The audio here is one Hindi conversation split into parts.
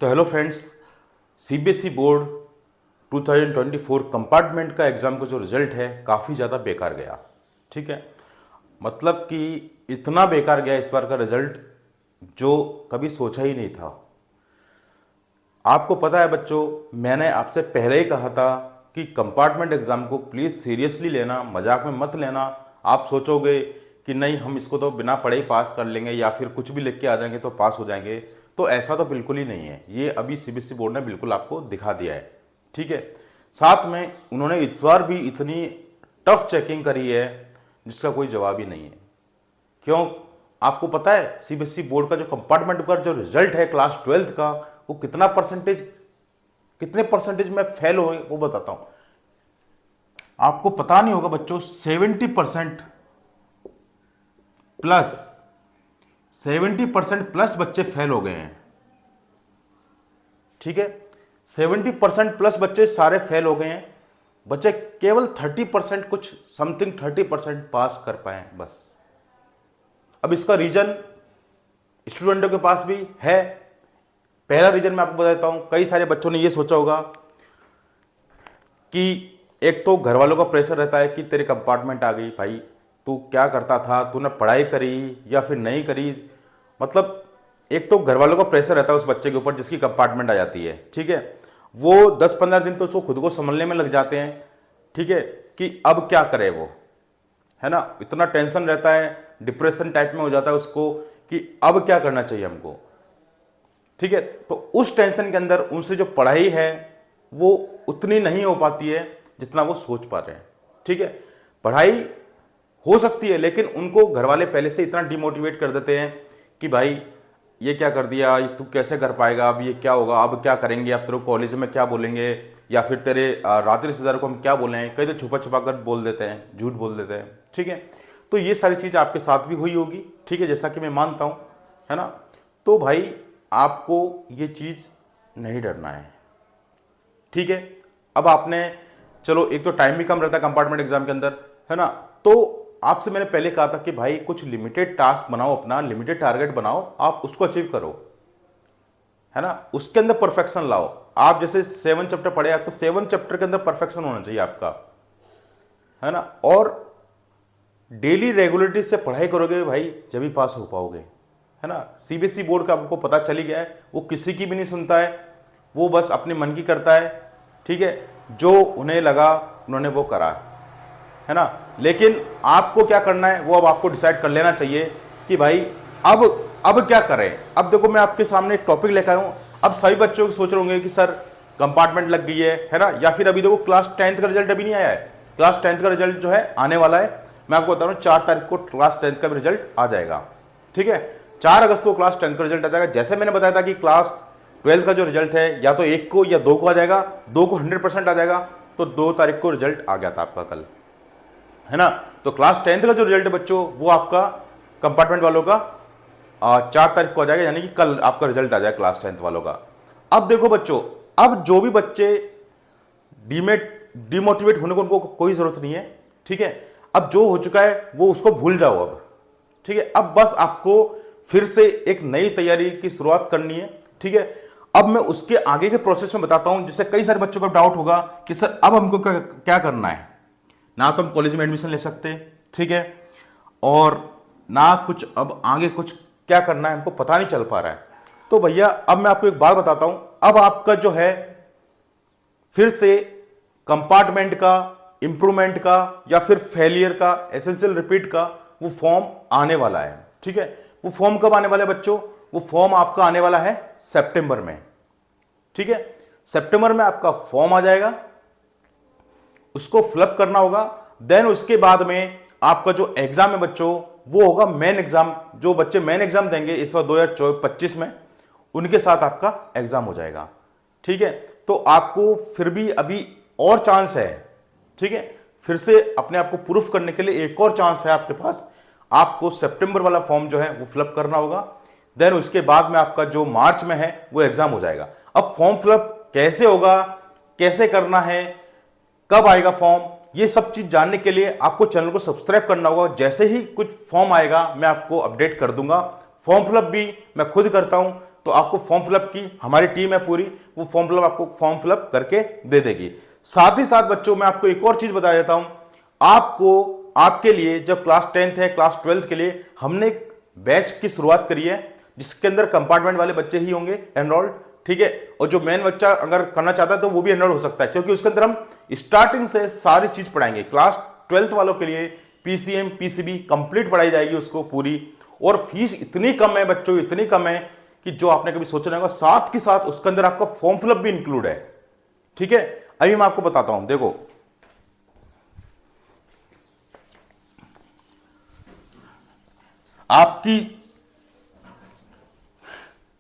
तो hello friends, CBSE board 2024 compartment का एग्ज़ाम का जो रिज़ल्ट है काफ़ी ज़्यादा बेकार गया। ठीक है, मतलब कि इतना बेकार गया इस बार का रिज़ल्ट जो कभी सोचा ही नहीं था। आपको पता है बच्चों, मैंने आपसे पहले ही कहा था कि कंपार्टमेंट एग्ज़ाम को प्लीज़ सीरियसली लेना, मजाक में मत लेना। आप सोचोगे कि नहीं हम इसको तो बिना पढ़े ही पास कर लेंगे या फिर कुछ भी लिख के आ जाएंगे तो पास हो जाएंगे, तो ऐसा तो बिल्कुल ही नहीं है। ये अभी सीबीएसई बोर्ड ने बिल्कुल आपको दिखा दिया है। ठीक है, साथ में उन्होंने इस बार भी इतनी टफ चेकिंग करी है जिसका कोई जवाब ही नहीं है। क्यों? आपको पता है सीबीएसई बोर्ड का जो कंपार्टमेंट का जो रिजल्ट है क्लास 12th का, वो कितने परसेंटेज में फेल हुए वो बताता हूं। आपको पता नहीं होगा बच्चों, 70% प्लस 70% प्लस बच्चे फेल हो गए हैं। ठीक है, 70% प्लस बच्चे सारे फेल हो गए हैं। बच्चे केवल 30% कुछ समथिंग 30% पास कर पाए बस। अब इसका रीजन स्टूडेंटों के पास भी है। पहला रीजन मैं आपको बताता हूं। कई सारे बच्चों ने यह सोचा होगा कि एक तो घर वालों का प्रेशर रहता है कि तेरे कंपार्टमेंट आ गई, भाई तू क्या करता था, तूने पढ़ाई करी या फिर नहीं करी। मतलब एक तो घर वालों का प्रेशर रहता है उस बच्चे के ऊपर जिसकी कंपार्टमेंट आ जाती है। ठीक है, वो 10-15 दिन तो उसको खुद को संभलने में लग जाते हैं। ठीक है, कि अब क्या करे वो, है ना, इतना टेंशन रहता है, डिप्रेशन टाइप में हो जाता है उसको कि अब क्या करना चाहिए हमको। ठीक है, तो उस टेंशन के अंदर उनसे जो पढ़ाई है वो उतनी नहीं हो पाती है जितना वो सोच पा रहे हैं। ठीक है, पढ़ाई हो सकती है लेकिन उनको घर वाले पहले से इतना डिमोटिवेट कर देते हैं कि भाई ये क्या कर दिया, ये तू कैसे कर पाएगा, अब ये क्या होगा, अब क्या करेंगे, अब तेरे कॉलेज में क्या बोलेंगे, या फिर तेरे रात्रि रिश्तेदार को हम क्या बोलें। कई तो छुपा छुपा कर बोल देते हैं, झूठ बोल देते हैं। ठीक है, तो ये सारी चीज़ आपके साथ भी हुई होगी। ठीक है, जैसा कि मैं मानता हूँ, है ना। तो भाई आपको ये चीज़ नहीं डरना है। ठीक है, अब आपने चलो एक तो टाइम भी कम रहता है कंपार्टमेंट एग्जाम के अंदर, है ना। तो आपसे मैंने पहले कहा था कि भाई कुछ लिमिटेड टास्क बनाओ, अपना लिमिटेड टारगेट बनाओ, आप उसको अचीव करो, है ना। उसके अंदर परफेक्शन लाओ। आप जैसे 7 चैप्टर पढ़े तो 7 चैप्टर के अंदर परफेक्शन होना चाहिए आपका, है ना। और डेली रेगुलरिटी से पढ़ाई करोगे भाई जब भी पास हो पाओगे, है ना। सीबीएसई बोर्ड का आपको पता चली गया है, वो किसी की भी नहीं सुनता है, वो बस अपने मन की करता है। ठीक है, जो उन्हें लगा उन्होंने वो करा, है ना। लेकिन आपको क्या करना है वो अब आपको डिसाइड कर लेना चाहिए कि भाई अब क्या करें। अब देखो मैं आपके सामने एक टॉपिक लेकर आया हूं। अब सभी बच्चों को सोच रहे होंगे कि सर कंपार्टमेंट लग गई है ना, या फिर अभी देखो क्लास 10th का रिजल्ट अभी नहीं आया है। क्लास 10th का रिजल्ट जो है आने वाला है। मैं आपको बता रहा हूं 4 तारीख को क्लास 10th का भी रिजल्ट आ जाएगा। ठीक है, 4 अगस्त को क्लास 10th का रिजल्ट आ जाएगा। जैसे मैंने बताया था कि क्लास 12th का जो रिजल्ट है या तो 1 को या 2 को आ जाएगा, 2 को 100% आ जाएगा। तो 2 तारीख को रिजल्ट आ गया था आपका कल, है ना। तो क्लास 10th का जो रिजल्ट है बच्चों वो आपका कंपार्टमेंट वालों का 4 तारीख को आ जाएगा, यानी कि कल आपका रिजल्ट आ जाएगा क्लास 10th वालों का। अब देखो बच्चों, अब जो भी बच्चे डिमोटिवेट होने को उनको कोई जरूरत नहीं है। ठीक है, अब जो हो चुका है वो उसको भूल जाओ अब। ठीक है, अब बस आपको फिर से एक नई तैयारी की शुरुआत करनी है। ठीक है, अब मैं उसके आगे के प्रोसेस में बताता हूं, जिससे कई सारे बच्चों को डाउट होगा कि सर अब हमको क्या करना है। ना तो हम कॉलेज में एडमिशन ले सकते, ठीक है, और ना कुछ अब आगे कुछ क्या करना है हमको पता नहीं चल पा रहा है। तो भैया अब मैं आपको एक बात बताता हूं। अब आपका जो है फिर से कंपार्टमेंट का, इंप्रूवमेंट का या फिर फेलियर का, एसेंशियल रिपीट का वो फॉर्म आने वाला है। ठीक है, वो फॉर्म कब आने वाला है बच्चों? वो फॉर्म आपका आने वाला है सितंबर में। ठीक है, सितंबर में आपका फॉर्म आ जाएगा, उसको फिलअप करना होगा। देन उसके बाद में आपका जो एग्जाम है बच्चों वो होगा मेन एग्जाम। जो बच्चे मेन एग्जाम देंगे इस बार 2025 में, उनके साथ आपका एग्जाम हो जाएगा। ठीक है, तो आपको फिर भी अभी और चांस है। ठीक है, फिर से अपने आप को प्रूफ करने के लिए एक और चांस है आपके पास। आपको सितंबर वाला फॉर्म जो है वो फिलअप करना होगा। देन उसके बाद में आपका जो मार्च में है वो एग्जाम हो जाएगा। अब फॉर्म फिलअप कैसे होगा, कैसे करना है, कब आएगा फॉर्म, ये सब चीज जानने के लिए आपको चैनल को सब्सक्राइब करना होगा। जैसे ही कुछ फॉर्म आएगा मैं आपको अपडेट कर दूंगा। फॉर्म फिलअप भी मैं खुद करता हूं, तो आपको फॉर्म फिलअप की हमारी टीम है पूरी, वो फॉर्म फिलअप आपको फॉर्म फिलअप करके दे देगी। साथ ही साथ बच्चों मैं आपको एक और चीज बता देता हूं, आपको आपके लिए जब क्लास 10th है, क्लास 12th के लिए हमने एक बैच की शुरुआत करी है जिसके अंदर कंपार्टमेंट वाले बच्चे ही होंगे एनरोल्ड, ठीक है। और जो मेन बच्चा अगर करना चाहता है तो वो भी एनरोल हो सकता है, क्योंकि उसके अंदर हम स्टार्टिंग से सारी चीज पढ़ाएंगे। क्लास 12th वालों के लिए पीसीएम पीसीबी कंप्लीट पढ़ाई जाएगी उसको पूरी, और फीस इतनी कम है बच्चों, इतनी कम है कि जो आपने कभी सोचा नहीं होगा। साथ के साथ उसके अंदर आपका फॉर्म फिलअप भी इंक्लूड है, ठीक है। अभी मैं आपको बताता हूं, देखो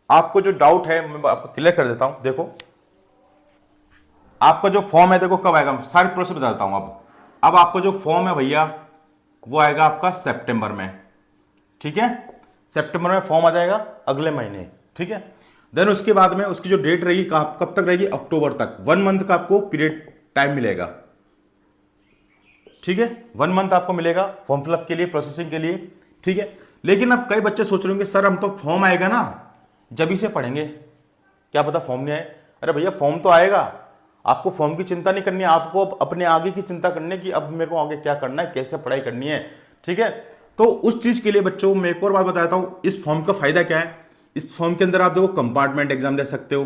आपको जो डाउट है मैं आपको क्लियर कर देता हूं। देखो आपका जो फॉर्म है, देखो कब आएगा, सारी प्रोसेस बता देता हूं। अब आपका जो फॉर्म है भैया वो आएगा आपका सितंबर में, ठीक है। सितंबर में फॉर्म आ जाएगा अगले महीने, ठीक है। देन उसके बाद में उसकी जो डेट रहेगी कब तक रहेगी, अक्टूबर तक। 1 मंथ का आपको पीरियड टाइम मिलेगा, ठीक है। 1 मंथ आपको मिलेगा फॉर्म फिलअप के लिए, प्रोसेसिंग के लिए, ठीक है। लेकिन अब कई बच्चे सोच रहे होंगे सर हम तो फॉर्म आएगा ना जब इसे पढ़ेंगे, क्या पता फॉर्म नहीं आए। अरे भैया फॉर्म तो आएगा, आपको फॉर्म की चिंता नहीं करनी है, आपको अपने आगे की चिंता करनी है कि अब मेरे को आगे क्या करना है, कैसे पढ़ाई करनी है, ठीक है। तो उस चीज के लिए बच्चों मैं एक और बात बताता हूं, इस फॉर्म का फायदा क्या है। इस फॉर्म के अंदर आप देखो कंपार्टमेंट एग्जाम दे सकते हो,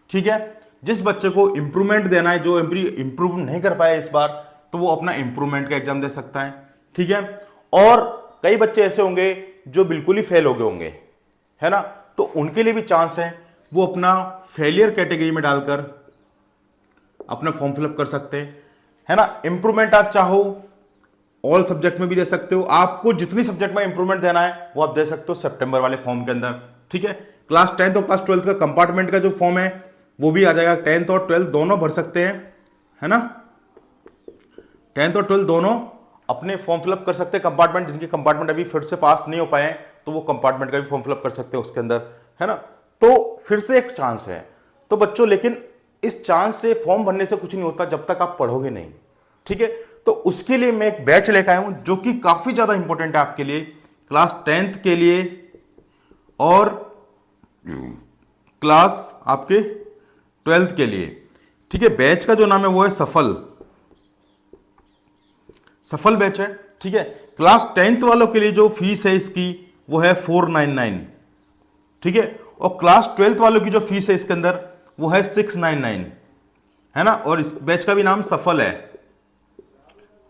ठीक है। जिस बच्चे को इंप्रूवमेंट देना है, जो इंप्रूव नहीं कर पाया इस बार, तो वो अपना इंप्रूवमेंट का एग्जाम दे सकता है, ठीक है। और कई बच्चे ऐसे होंगे जो बिल्कुल ही फेल हो गए होंगे, है ना, तो उनके लिए भी चांस है, वो अपना फेलियर कैटेगरी में डालकर अपना फॉर्म फिलअप कर सकते हैं, है ना। इंप्रूवमेंट आप चाहो ऑल सब्जेक्ट में भी दे सकते हो, आपको जितनी सब्जेक्ट में इंप्रूवमेंट देना है वो आप दे सकते हो सितंबर वाले फॉर्म के अंदर, ठीक है। क्लास 10th और क्लास 12th का कंपार्टमेंट का जो फॉर्म है वो भी आ जाएगा, 10th और 12th दोनों भर सकते हैं, है ना। 10th और 12th दोनों अपने फॉर्म फिलअप कर सकते हैं। कंपार्टमेंट जिनके कंपार्टमेंट अभी फिर से पास नहीं हो पाए हैं तो वो कंपार्टमेंट का भी फॉर्म फिलअप कर सकते हैं उसके अंदर, है ना। तो फिर से एक चांस है। तो बच्चों लेकिन इस चांस से फॉर्म भरने से कुछ नहीं होता जब तक आप पढ़ोगे नहीं, ठीक है। तो उसके लिए मैं एक बैच लेकर आया हूं जो कि काफी ज्यादा इंपॉर्टेंट है आपके लिए, क्लास 10th के लिए और क्लास आपके 12th के लिए, ठीक है। बैच का जो नाम है वो है सफल बैच है, ठीक है। क्लास 10th वालों के लिए जो फीस है इसकी वो है 499, ठीक है। और क्लास 12th वालों की जो फीस है इसके अंदर वो है 699, है ना। और इस बैच का भी नाम सफल है।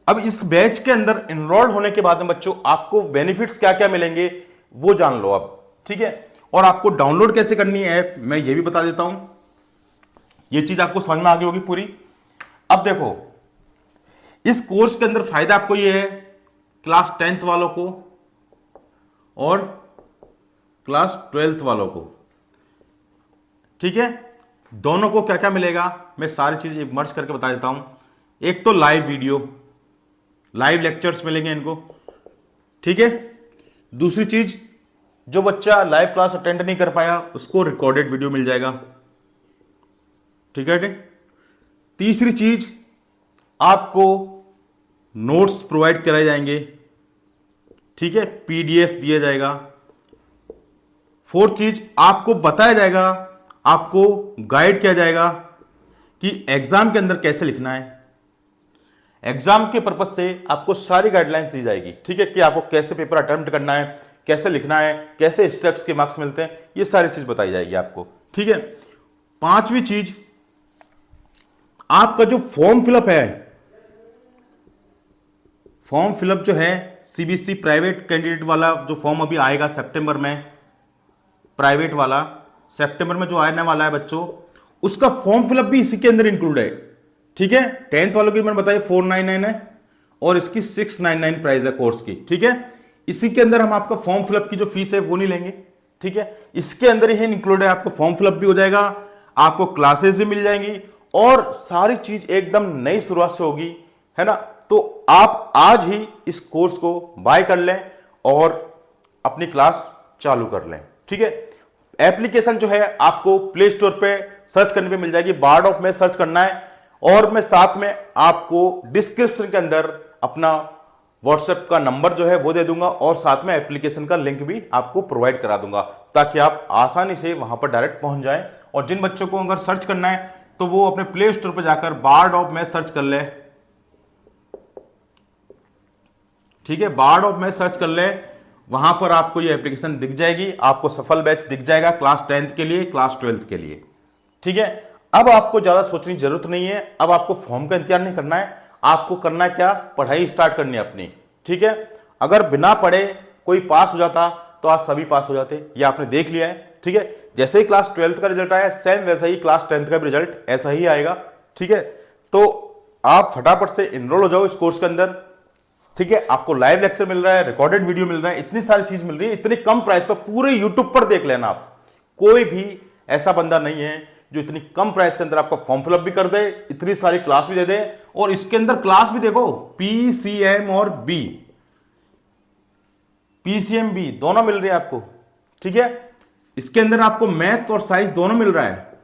अब इस बैच के अंदर एनरोल होने के बाद में बच्चों आपको बेनिफिट्स क्या क्या मिलेंगे वो जान लो अब, ठीक है। और आपको डाउनलोड कैसे करनी है ऐप मैं ये भी बता देता हूं, ये चीज आपको समझ में आ गई होगी पूरी। अब देखो इस कोर्स के अंदर फायदा आपको ये है, क्लास 10th वालों को और क्लास 12th वालों को, ठीक है, दोनों को क्या क्या मिलेगा मैं सारी चीज एक मर्ज करके बता देता हूं। एक तो लाइव वीडियो, लाइव लेक्चर्स मिलेंगे इनको, ठीक है। दूसरी चीज जो बच्चा लाइव क्लास अटेंड नहीं कर पाया उसको रिकॉर्डेड वीडियो मिल जाएगा, ठीक है। तीसरी चीज आपको नोट्स प्रोवाइड कराए जाएंगे, ठीक है, पीडीएफ दिया जाएगा। फोर्थ चीज आपको बताया जाएगा, आपको गाइड किया जाएगा कि एग्जाम के अंदर कैसे लिखना है। एग्जाम के पर्पज से आपको सारी गाइडलाइंस दी जाएगी, ठीक है, कि आपको कैसे पेपर अटेम्प्ट करना है, कैसे लिखना है, कैसे स्टेप्स के मार्क्स मिलते हैं, ये सारी चीज बताई जाएगी आपको, ठीक है। पांचवी चीज आपका जो फॉर्म फिलअप है, फॉर्म फिलअप जो है सीबीएसई प्राइवेट कैंडिडेट वाला जो फॉर्म अभी आएगा सितंबर में, प्राइवेट वाला सितंबर में जो आने वाला है बच्चों, उसका फॉर्म फिलअप भी इसी के अंदर इंक्लूड है, ठीक है। 10th वालों की मैंने बताया 499 है और इसकी 699 प्राइस है कोर्स की, ठीक है। इसी के अंदर हम आपका फॉर्म फिलअप की जो फीस है वो नहीं लेंगे, ठीक है। इसके अंदर ही इंक्लूड है, आपको फॉर्म फिलअप भी हो जाएगा, आपको क्लासेस भी मिल जाएंगी और सारी चीज एकदम नई शुरुआत से होगी, है ना। तो आप आज ही इस कोर्स को बाय कर लें और अपनी क्लास चालू कर लें, ठीक है। एप्लीकेशन जो है आपको प्ले स्टोर पे सर्च करने पे मिल जाएगी, बार्ड ऑफ में सर्च करना है और मैं साथ में आपको डिस्क्रिप्शन के अंदर अपना व्हाट्सएप का नंबर जो है वो दे दूंगा और साथ में एप्लीकेशन का लिंक भी आपको प्रोवाइड करा दूंगा, ताकि आप आसानी से वहां पर डायरेक्ट पहुंच जाएं। और जिन बच्चों को अगर सर्च करना है तो वो अपने प्ले स्टोर पर जाकर बार्ड ऑफ मैथ सर्च कर ले। ठीक है, बार्ड ऑफ मैथ सर्च कर ले, वहां पर आपको ये एप्लीकेशन दिख जाएगी, आपको सफल बैच दिख जाएगा क्लास 10th के लिए, क्लास 12th के लिए। ठीक है, अब आपको ज्यादा सोचने की जरूरत नहीं है, अब आपको फॉर्म का इंतजार नहीं करना है, आपको करना है क्या, पढ़ाई स्टार्ट करनी है अपनी। ठीक है, अगर बिना पढ़े कोई पास हो जाता तो आज सभी पास हो जाते, ये आपने देख लिया है। ठीक है, जैसे ही क्लास 12th का रिजल्ट आया सेम वैसा ही क्लास 10th का भी रिजल्ट ऐसा ही आएगा। ठीक है, तो आप फटाफट से इनरोल हो जाओ इस कोर्स के अंदर। ठीक है, आपको लाइव लेक्चर मिल रहा है, रिकॉर्डेड वीडियो मिल रहा है, इतनी सारी चीज मिल रही है, इतनी कम प्राइस पर पूरे यूट्यूब पर देख लेना आप। कोई भी ऐसा बंदा नहीं है जो इतनी कम प्राइस के अंदर आपका फॉर्म फिलअप भी कर दे, इतनी सारी क्लास भी दे दे, और इसके अंदर क्लास भी देखो पीसीएम और बी, पीसीएम बी दोनों मिल रही है आपको। ठीक है, इसके अंदर आपको मैथ और साइंस दोनों मिल रहा है।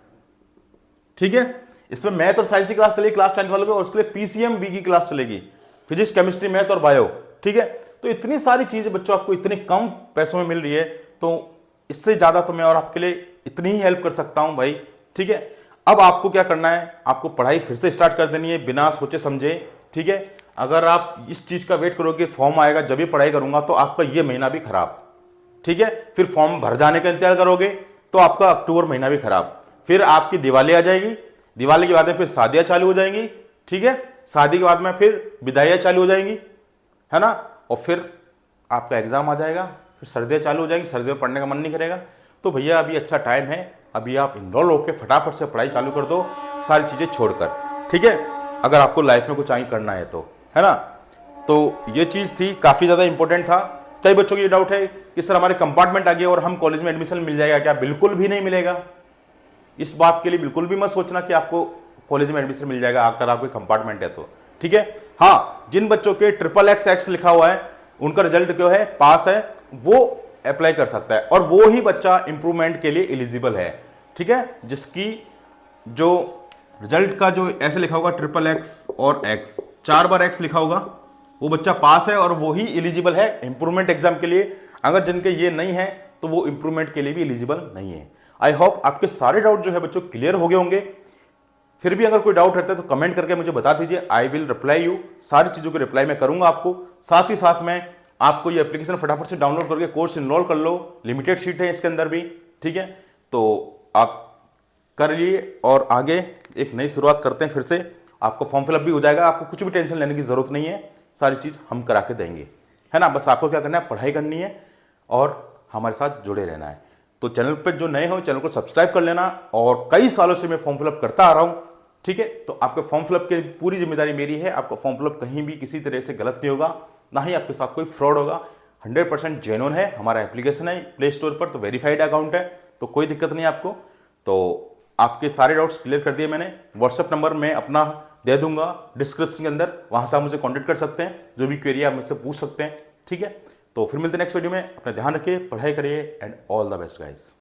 ठीक है, इसमें मैथ और साइंस की क्लास चलेगी क्लास 10th वालों की, और उसके लिए पीसीएम बी की क्लास चलेगी, फिजिक्स, केमिस्ट्री, मैथ और बायो। ठीक है, तो इतनी सारी चीजें बच्चों आपको इतने कम पैसों में मिल रही है, तो इससे ज्यादा तो मैं और आपके लिए इतनी ही हेल्प कर सकता हूं भाई। ठीक है, अब आपको क्या करना है, आपको पढ़ाई फिर से स्टार्ट कर देनी है बिना सोचे समझे। ठीक है, अगर आप इस चीज का वेट करोगे फॉर्म आएगा जब भी पढ़ाई करूंगा, तो आपका ये महीना भी खराब। ठीक है, फिर फॉर्म भर जाने का इंतजार करोगे तो आपका अक्टूबर महीना भी खराब, फिर आपकी दिवाली आ जाएगी, दिवाली के बाद में फिर शादियां चालू हो जाएंगी। ठीक है, शादी के बाद में फिर विदाइयां चालू हो जाएंगी, है ना, और फिर आपका एग्जाम आ जाएगा, फिर सर्दियां चालू हो जाएंगी, सर्दियों में पढ़ने का मन नहीं करेगा। तो भैया अभी अच्छा टाइम है, अभी आप इनरोल होकर फटाफट से पढ़ाई चालू कर दो सारी चीजें छोड़कर। ठीक है, अगर आपको लाइफ में कुछ आगे करना है तो, है ना। तो ये चीज थी, काफी ज्यादा इंपॉर्टेंट था। कई बच्चों को ये डाउट है कि सर हमारे कंपार्टमेंट आ गया और हम कॉलेज में एडमिशन मिल जाएगा क्या? बिल्कुल भी नहीं मिलेगा। इस बात के लिए बिल्कुल भी मत सोचना कि आपको कॉलेज में एडमिशन मिल जाएगा अगर आपके कंपार्टमेंट है तो। ठीक है, हाँ, जिन बच्चों के XXX लिखा हुआ है उनका रिजल्ट क्यों है, पास है, वो अप्लाई कर सकता है, और वो ही बच्चा इंप्रूवमेंट के लिए एलिजिबल है। ठीक है, जिसकी जो रिजल्ट का जो ऐसे लिखा होगा XXX और X, 4 बार X लिखा होगा, वो बच्चा पास है और वो ही एलिजिबल है इंप्रूवमेंट एग्जाम के लिए। अगर जिनके ये नहीं है तो वो इंप्रूवमेंट के लिए भी एलिजिबल नहीं है। आई होप आपके सारे डाउट जो है बच्चों क्लियर हो गए होंगे। फिर भी अगर कोई डाउट रहता है तो कमेंट करके मुझे बता दीजिए, आई विल रिप्लाई यू। सारी चीजों के रिप्लाई मैं करूंगा आपको। साथ ही साथ में आपको ये एप्लीकेशन फटाफट से डाउनलोड करके कोर्स इनरोल कर लो, लिमिटेड सीट है इसके अंदर भी। ठीक है, तो आप कर लिए और आगे एक नई शुरुआत करते हैं फिर से। आपको फॉर्म फिलअप भी हो जाएगा, आपको कुछ भी टेंशन लेने की जरूरत नहीं है, सारी चीज हम करा के देंगे, है ना। बस आपको क्या करना है, पढ़ाई करनी है और हमारे साथ जुड़े रहना है। तो चैनल पे जो नए हो चैनल को सब्सक्राइब कर लेना, और कई सालों से मैं फॉर्म फिलअप करता आ रहा हूं। ठीक है, तो आपके फॉर्म फिलअप की पूरी जिम्मेदारी मेरी है। आपका फॉर्म फिलअप कहीं भी किसी तरह से गलत नहीं होगा, ना ही आपके साथ कोई फ्रॉड होगा। 100% जेन्युइन है, हमारा एप्लीकेशन है प्ले स्टोर पर, तो वेरीफाइड अकाउंट है, तो कोई दिक्कत नहीं आपको। तो आपके सारे डाउट्स क्लियर कर दिए मैंने। व्हाट्सएप नंबर मैं अपना दे दूंगा डिस्क्रिप्शन के अंदर, वहां से आप मुझे कॉन्टेक्ट कर सकते हैं, जो भी क्वेरी आप मुझसे पूछ सकते हैं। ठीक है, तो फिर मिलते हैं नेक्स्ट वीडियो में। अपना ध्यान रखिए, पढ़ाई करिए, and all the best guys.